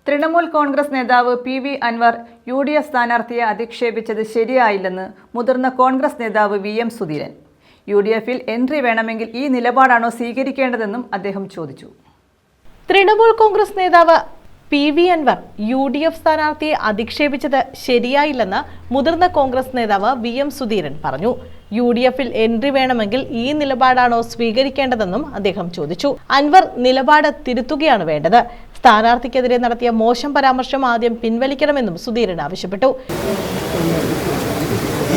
തൃണമൂൽ കോൺഗ്രസ് നേതാവ് PV Anwar UDF സ്ഥാനാർത്ഥിയെ അധിക്ഷേപിച്ചത് ശരിയായില്ലെന്ന് മുതിർന്ന കോൺഗ്രസ് നേതാവ് VM സുധീരൻ. UDFിൽ എൻട്രി വേണമെങ്കിൽ ഈ നിലപാടാണോ സ്വീകരിക്കേണ്ടതെന്നും അദ്ദേഹം ചോദിച്ചു. തൃണമൂൽ കോൺഗ്രസ് നേതാവ് PV അൻവർ UDF സ്ഥാനാർത്ഥിയെ അധിക്ഷേപിച്ചത് ശരിയായില്ലെന്ന് മുതിർന്ന കോൺഗ്രസ് നേതാവ് VM സുധീരൻ പറഞ്ഞു. UDFിൽ എൻട്രി വേണമെങ്കിൽ ഈ നിലപാടാണോ സ്വീകരിക്കേണ്ടതെന്നും അദ്ദേഹം ചോദിച്ചു. അൻവർ നിലപാട് തിരുത്തുകയാണ് വേണ്ടത്. സ്ഥാനാർത്ഥിക്കെതിരെ നടത്തിയ മോശം പരാമർശം ആദ്യം പിൻവലിക്കണമെന്നും സുധീരൻ ആവശ്യപ്പെട്ടു.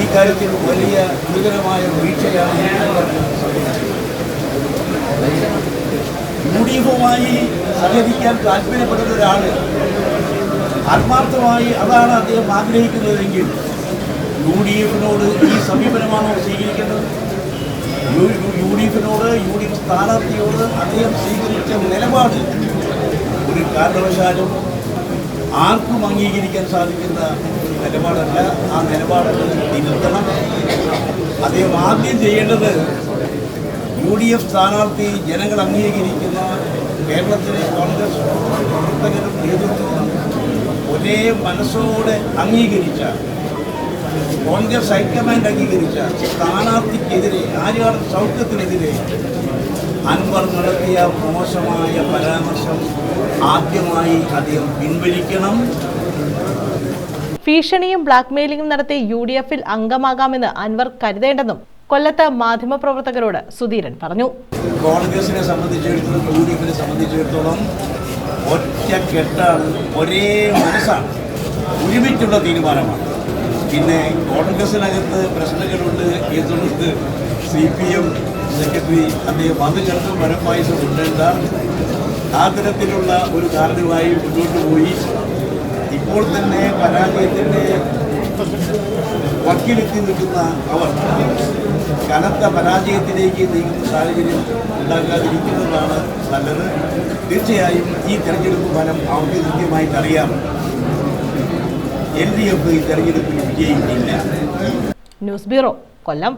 ഈ കാര്യത്തിൽ വലിയ ഗുരുതരമായ വീഴ്ചയാണ് UDFുമായി സഹകരിക്കാൻ താല്പര്യപ്പെടുന്ന ഒരാൾ ആത്മാർത്ഥമായി അതാണ് അദ്ദേഹം ആഗ്രഹിക്കുന്നതെങ്കിൽ UDFിനോട് ഈ സമീപനമാണോ സ്വീകരിക്കേണ്ടത്? UDFിനോട് UDF സ്ഥാനാർത്ഥിയോട് അദ്ദേഹം സ്വീകരിച്ച നിലപാട് ഒരു കാരണവശാലും ആർക്കും അംഗീകരിക്കാൻ സാധിക്കുന്ന ഒരു നിലപാടല്ല. ആ നിലപാടുകൾ തിരുത്തണം. അദ്ദേഹം ആദ്യം ചെയ്യേണ്ടത് UDF സ്ഥാനാർത്ഥി ജനങ്ങൾ അംഗീകരിക്കുന്ന കേരളത്തിലെ കോൺഗ്രസ് പ്രവർത്തകരും നേതൃത്വവും ഒരേ മനസ്സോടെ അംഗീകരിച്ച കോൺഗ്രസ് ഹൈക്കമാൻഡ് അംഗീകരിച്ച സ്ഥാനാർത്ഥിക്കെതിരെ ആര്യാടൻ സൗഖ്യത്തിനെതിരെ അൻവർ നടത്തിയ മോശമായ പരാമർശം ആദ്യമായി അദ്ദേഹം പിൻവലിക്കണം. ഭീഷണിയും ബ്ലാക്ക്മെയിലിംഗും നടത്തി UDFിൽ അംഗമാകാമെന്ന് അൻവർ കരുതേണ്ടെന്നും കൊല്ലത്ത് മാധ്യമപ്രവർത്തകരോട് സുധീരൻ പറഞ്ഞു. കോൺഗ്രസിനെ സംബന്ധിച്ചിടത്തോളം UDFിനെ സംബന്ധിച്ചിടത്തോളം ഒറ്റക്കെട്ടാണ്, ഒരേ മനസ്സാണ്, ഒരുമിച്ചുള്ള തീരുമാനമാണ്. പിന്നെ കോൺഗ്രസിനകത്ത് പ്രശ്നങ്ങളുണ്ട് എന്നുള്ളത് CPM സെക്രട്ടറി അദ്ദേഹം അത് കണ്ട് മനപ്പായസം ഉണ്ടേണ്ട ആ തരത്തിലുള്ള ഒരു കാരണമായി മുന്നോട്ട് പോയി ഇപ്പോൾ തന്നെ പരാജയത്തിൻ്റെ വക്കിലെത്തി നിൽക്കുന്ന അവർ കനത്ത പരാജയത്തിലേക്ക് നീങ്ങുന്ന സാഹചര്യം ഉണ്ടാക്കാതിരിക്കുന്നതാണ് നല്ലത്. തീർച്ചയായും ഈ തെരഞ്ഞെടുപ്പ് ഫലം അവർക്ക് കൃത്യമായിട്ട് അറിയാം. LDF ഈ തെരഞ്ഞെടുപ്പിൽ വിജയിക്കില്ല. ന്യൂസ് ബ്യൂറോ, കൊല്ലം.